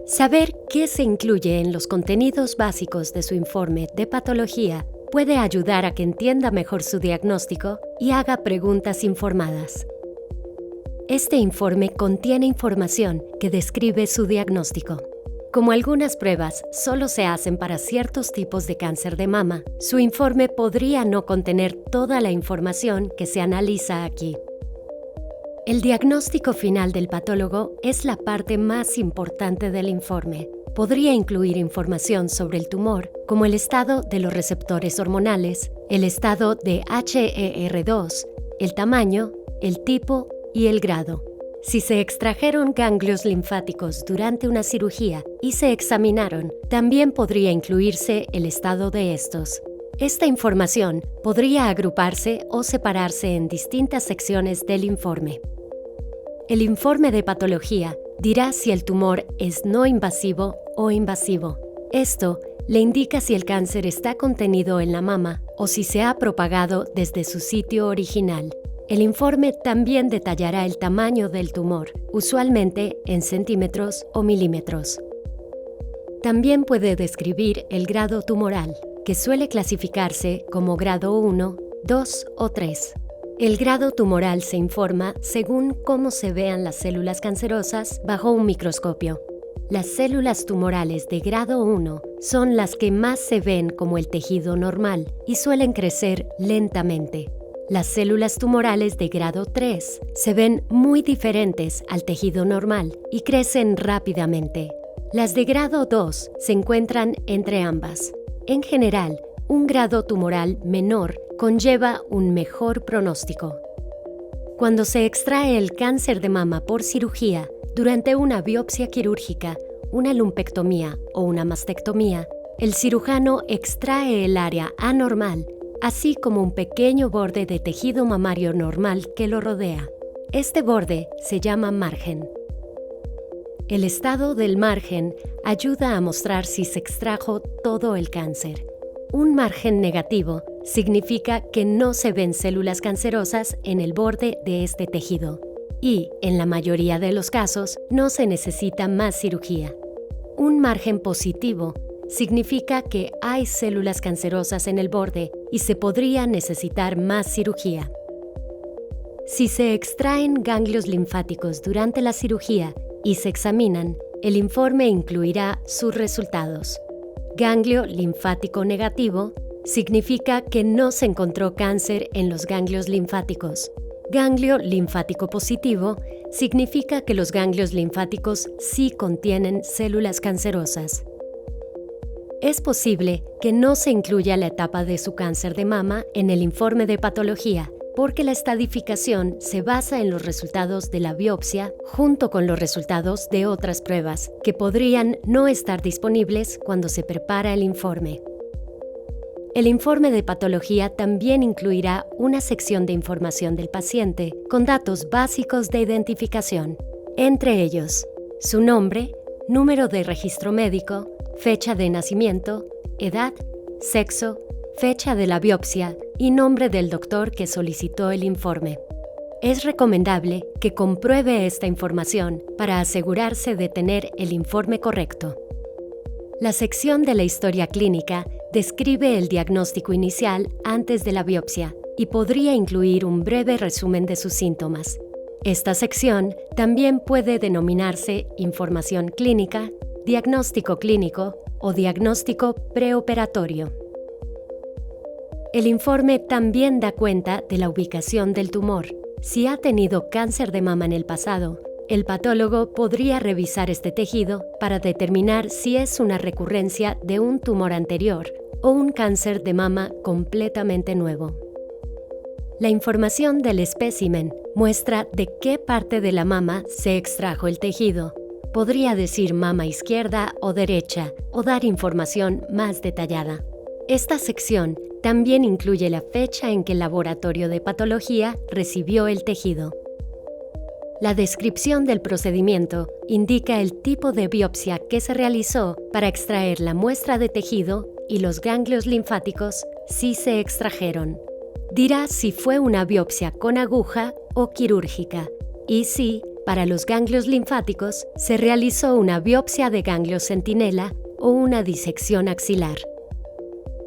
Saber qué se incluye en los contenidos básicos de su informe de patología puede ayudar a que entienda mejor su diagnóstico y haga preguntas informadas. Este informe contiene información que describe su diagnóstico. Como algunas pruebas solo se hacen para ciertos tipos de cáncer de mama, su informe podría no contener toda la información que se analiza aquí. El diagnóstico final del patólogo es la parte más importante del informe. Podría incluir información sobre el tumor, como el estado de los receptores hormonales, el estado de HER2, el tamaño, el tipo y el grado. Si se extrajeron ganglios linfáticos durante una cirugía y se examinaron, también podría incluirse el estado de estos. Esta información podría agruparse o separarse en distintas secciones del informe. El informe de patología dirá si el tumor es no invasivo o invasivo. Esto le indica si el cáncer está contenido en la mama o si se ha propagado desde su sitio original. El informe también detallará el tamaño del tumor, usualmente en centímetros o milímetros. También puede describir el grado tumoral, que suele clasificarse como grado 1, 2 o 3. El grado tumoral se informa según cómo se vean las células cancerosas bajo un microscopio. Las células tumorales de grado 1 son las que más se ven como el tejido normal y suelen crecer lentamente. Las células tumorales de grado 3 se ven muy diferentes al tejido normal y crecen rápidamente. Las de grado 2 se encuentran entre ambas. En general, un grado tumoral menor conlleva un mejor pronóstico. Cuando se extrae el cáncer de mama por cirugía, durante una biopsia quirúrgica, una lumpectomía o una mastectomía, el cirujano extrae el área anormal, así como un pequeño borde de tejido mamario normal que lo rodea. Este borde se llama margen. El estado del margen ayuda a mostrar si se extrajo todo el cáncer. Un margen negativo significa que no se ven células cancerosas en el borde de este tejido y, en la mayoría de los casos, no se necesita más cirugía. Un margen positivo significa que hay células cancerosas en el borde y se podría necesitar más cirugía. Si se extraen ganglios linfáticos durante la cirugía y se examinan, el informe incluirá sus resultados. Ganglio linfático negativo significa que no se encontró cáncer en los ganglios linfáticos. Ganglio linfático positivo significa que los ganglios linfáticos sí contienen células cancerosas. Es posible que no se incluya la etapa de su cáncer de mama en el informe de patología, porque la estadificación se basa en los resultados de la biopsia junto con los resultados de otras pruebas, que podrían no estar disponibles cuando se prepara el informe. El informe de patología también incluirá una sección de información del paciente con datos básicos de identificación, entre ellos su nombre, número de registro médico, fecha de nacimiento, edad, sexo, fecha de la biopsia y nombre del doctor que solicitó el informe. Es recomendable que compruebe esta información para asegurarse de tener el informe correcto. La sección de la historia clínica describe el diagnóstico inicial antes de la biopsia y podría incluir un breve resumen de sus síntomas. Esta sección también puede denominarse información clínica, diagnóstico clínico o diagnóstico preoperatorio. El informe también da cuenta de la ubicación del tumor. Si ha tenido cáncer de mama en el pasado, el patólogo podría revisar este tejido para determinar si es una recurrencia de un tumor anterior o un cáncer de mama completamente nuevo. La información del espécimen muestra de qué parte de la mama se extrajo el tejido. Podría decir mama izquierda o derecha o dar información más detallada. Esta sección también incluye la fecha en que el laboratorio de patología recibió el tejido. La descripción del procedimiento indica el tipo de biopsia que se realizó para extraer la muestra de tejido y los ganglios linfáticos si se extrajeron. Dirá si fue una biopsia con aguja o quirúrgica y si para los ganglios linfáticos, se realizó una biopsia de ganglios centinela o una disección axilar.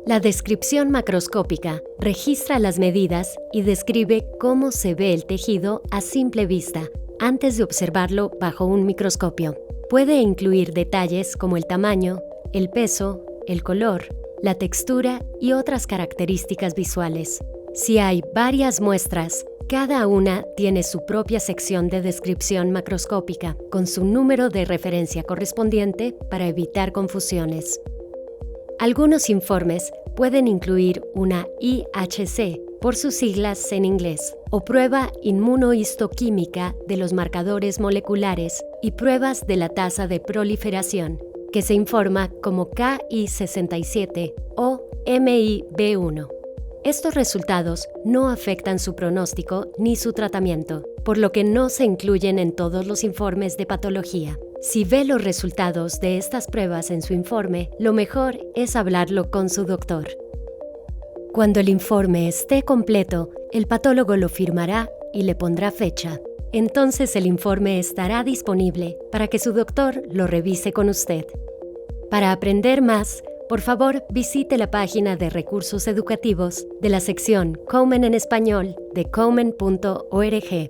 La descripción macroscópica registra las medidas y describe cómo se ve el tejido a simple vista antes de observarlo bajo un microscopio. Puede incluir detalles como el tamaño, el peso, el color, la textura y otras características visuales. Si hay varias muestras, cada una tiene su propia sección de descripción macroscópica con su número de referencia correspondiente para evitar confusiones. Algunos informes pueden incluir una IHC, por sus siglas en inglés, o prueba inmunohistoquímica de los marcadores moleculares y pruebas de la tasa de proliferación, que se informa como Ki67 o MIB1. Estos resultados no afectan su pronóstico ni su tratamiento, por lo que no se incluyen en todos los informes de patología. Si ve los resultados de estas pruebas en su informe, lo mejor es hablarlo con su doctor. Cuando el informe esté completo, el patólogo lo firmará y le pondrá fecha. Entonces el informe estará disponible para que su doctor lo revise con usted. Para aprender más, por favor, visite la página de recursos educativos de la sección Komen en Español de komen.org.